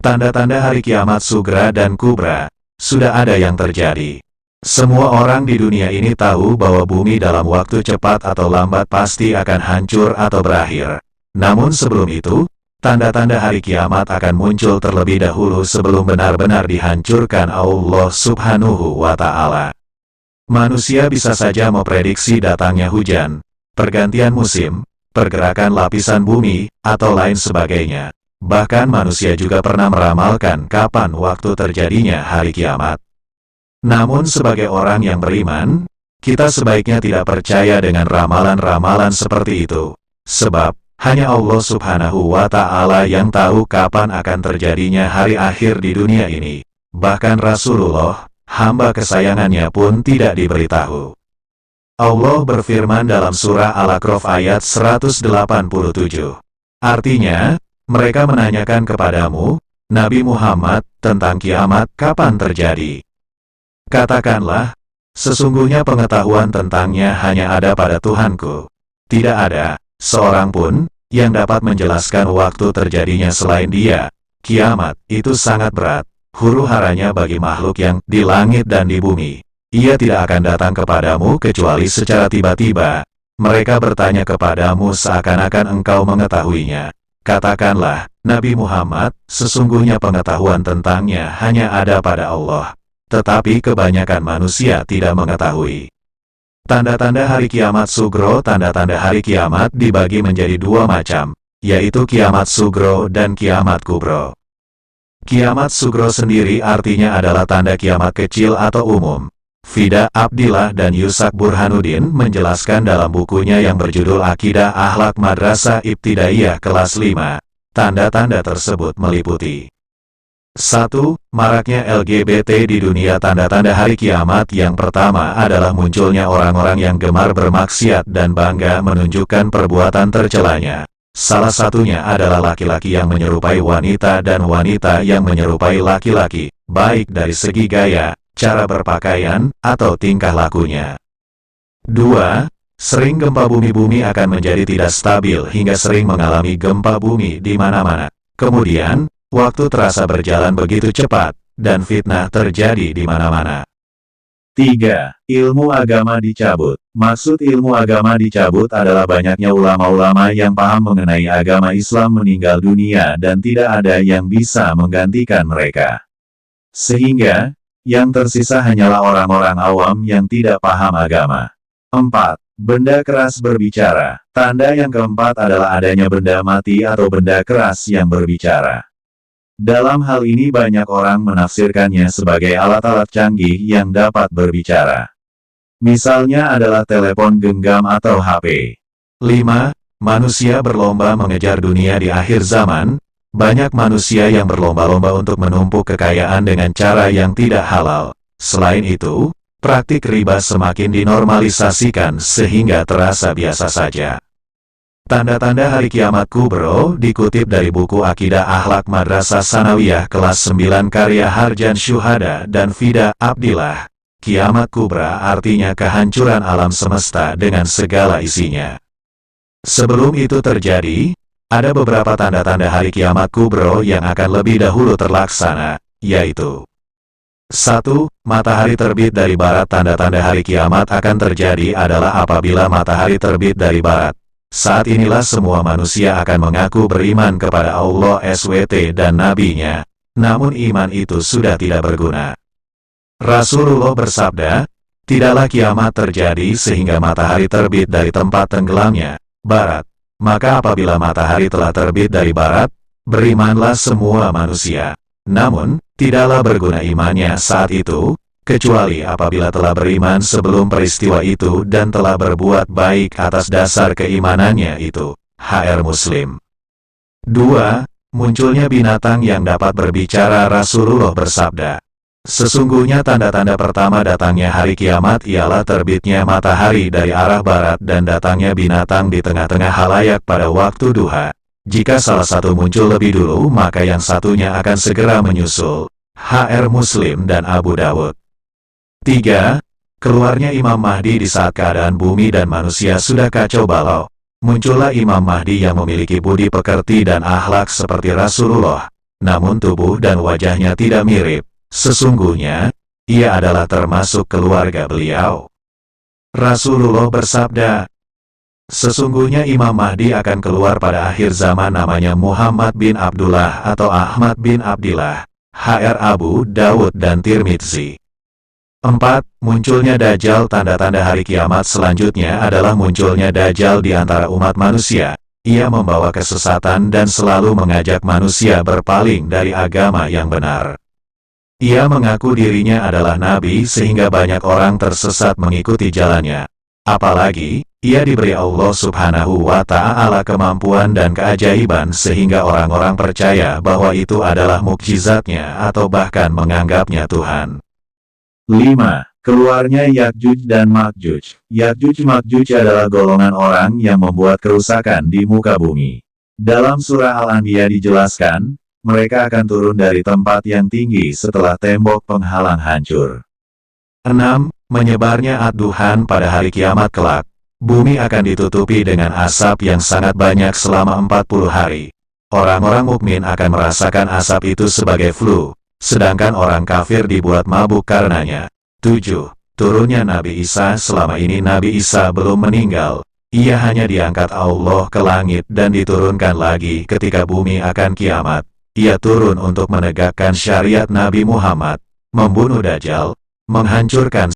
Tanda-tanda hari kiamat sugra dan kubra sudah ada yang terjadi. Semua orang di dunia ini tahu bahwa bumi dalam waktu cepat atau lambat pasti akan hancur atau berakhir. Namun sebelum itu, tanda-tanda hari kiamat akan muncul terlebih dahulu sebelum benar-benar dihancurkan Allah Subhanahu wa Ta'ala. Manusia bisa saja memprediksi datangnya hujan, pergantian musim, pergerakan lapisan bumi, atau lain sebagainya. Bahkan manusia juga pernah meramalkan kapan waktu terjadinya hari kiamat. Namun sebagai orang yang beriman, kita sebaiknya tidak percaya dengan ramalan-ramalan seperti itu. Sebab, hanya Allah Subhanahu wa Ta'ala yang tahu kapan akan terjadinya hari akhir di dunia ini. Bahkan Rasulullah, hamba kesayangannya pun tidak diberitahu. Allah berfirman dalam surah Al-A'raf ayat 187. Artinya, mereka menanyakan kepadamu, Nabi Muhammad, tentang kiamat kapan terjadi. Katakanlah, sesungguhnya pengetahuan tentangnya hanya ada pada Tuhanku. Tidak ada seorang pun yang dapat menjelaskan waktu terjadinya selain Dia. Kiamat itu sangat berat, huru-haranya bagi makhluk yang di langit dan di bumi. Ia tidak akan datang kepadamu kecuali secara tiba-tiba. Mereka bertanya kepadamu seakan-akan engkau mengetahuinya. Katakanlah, Nabi Muhammad, sesungguhnya pengetahuan tentangnya hanya ada pada Allah. Tetapi kebanyakan manusia tidak mengetahui. Tanda-tanda hari kiamat sugro. Tanda-tanda hari kiamat dibagi menjadi dua macam, yaitu kiamat sugro dan kiamat kubro. Kiamat sugro sendiri artinya adalah tanda kiamat kecil atau umum. Fida Abdillah dan Yusak Burhanuddin menjelaskan dalam bukunya yang berjudul Akidah Akhlak Madrasah Ibtidaiyah kelas 5. Tanda-tanda tersebut meliputi 1. Maraknya LGBT di dunia. Tanda-tanda hari kiamat yang pertama adalah munculnya orang-orang yang gemar bermaksiat dan bangga menunjukkan perbuatan tercelanya. Salah satunya adalah laki-laki yang menyerupai wanita dan wanita yang menyerupai laki-laki, baik dari segi gaya, cara berpakaian, atau tingkah lakunya. 2. Sering gempa bumi akan menjadi tidak stabil hingga sering mengalami gempa bumi di mana-mana. Kemudian, waktu terasa berjalan begitu cepat, dan fitnah terjadi di mana-mana. 3. Ilmu agama dicabut. Maksud ilmu agama dicabut adalah banyaknya ulama-ulama yang paham mengenai agama Islam meninggal dunia dan tidak ada yang bisa menggantikan mereka. Sehingga, yang tersisa hanyalah orang-orang awam yang tidak paham agama. 4. Benda keras berbicara. Tanda yang keempat adalah adanya benda mati atau benda keras yang berbicara. Dalam hal ini banyak orang menafsirkannya sebagai alat-alat canggih yang dapat berbicara. Misalnya adalah telepon genggam atau HP. 5. Manusia berlomba mengejar dunia di akhir zaman. Banyak manusia yang berlomba-lomba untuk menumpuk kekayaan dengan cara yang tidak halal. Selain itu, praktik riba semakin dinormalisasikan sehingga terasa biasa saja. Tanda-tanda hari kiamat kubro dikutip dari buku Akidah Akhlak Madrasah Sanawiyah kelas 9 karya Harjan Syuhada dan Fida Abdillah. Kiamat kubra artinya kehancuran alam semesta dengan segala isinya. Sebelum itu terjadi, ada beberapa tanda-tanda hari kiamat kubro yang akan lebih dahulu terlaksana, yaitu 1. Matahari terbit dari barat. Tanda-tanda hari kiamat akan terjadi adalah apabila matahari terbit dari barat. Saat inilah semua manusia akan mengaku beriman kepada Allah SWT dan Nabi-Nya, namun iman itu sudah tidak berguna. Rasulullah bersabda, tidaklah kiamat terjadi sehingga matahari terbit dari tempat tenggelamnya, barat. Maka apabila matahari telah terbit dari barat, berimanlah semua manusia. Namun, tidaklah berguna imannya saat itu, kecuali apabila telah beriman sebelum peristiwa itu dan telah berbuat baik atas dasar keimanannya itu. HR Muslim. 2. Munculnya binatang yang dapat berbicara. Rasulullah bersabda, sesungguhnya tanda-tanda pertama datangnya hari kiamat ialah terbitnya matahari dari arah barat dan datangnya binatang di tengah-tengah halayak pada waktu duha. Jika salah satu muncul lebih dulu, maka yang satunya akan segera menyusul. HR Muslim dan Abu Dawud. 3. Keluarnya Imam Mahdi di saat keadaan bumi dan manusia sudah kacau balau. Muncullah Imam Mahdi yang memiliki budi pekerti dan akhlak seperti Rasulullah. namun tubuh dan wajahnya tidak mirip. Sesungguhnya, ia adalah termasuk keluarga beliau. Rasulullah bersabda, sesungguhnya Imam Mahdi akan keluar pada akhir zaman namanya Muhammad bin Abdullah atau Ahmad bin Abdillah, Hr. Abu Dawud dan Tirmidzi. 4. Munculnya Dajjal. Tanda-tanda hari kiamat selanjutnya adalah munculnya Dajjal di antara umat manusia. Ia membawa kesesatan dan selalu mengajak manusia berpaling dari agama yang benar. Ia mengaku dirinya adalah nabi sehingga banyak orang tersesat mengikuti jalannya. Apalagi, ia diberi Allah Subhanahu wa Ta'ala kemampuan dan keajaiban sehingga orang-orang percaya bahwa itu adalah mukjizatnya atau bahkan menganggapnya Tuhan. 5. Keluarnya Ya'juj dan Ma'juj. Ya'juj-Ma'juj adalah golongan orang yang membuat kerusakan di muka bumi. Dalam surah Al-Anbiya dijelaskan, mereka akan turun dari tempat yang tinggi setelah tembok penghalang hancur. 6. Menyebarnya ad-duhan pada hari kiamat kelak. Bumi akan ditutupi dengan asap yang sangat banyak selama 40 hari. Orang-orang mukmin akan merasakan asap itu sebagai flu, sedangkan orang kafir dibuat mabuk karenanya. 7. Turunnya Nabi Isa. Selama ini Nabi Isa belum meninggal. Ia hanya diangkat Allah ke langit dan diturunkan lagi ketika bumi akan kiamat. Ia turun untuk menegakkan syariat Nabi Muhammad, membunuh Dajjal, menghancurkan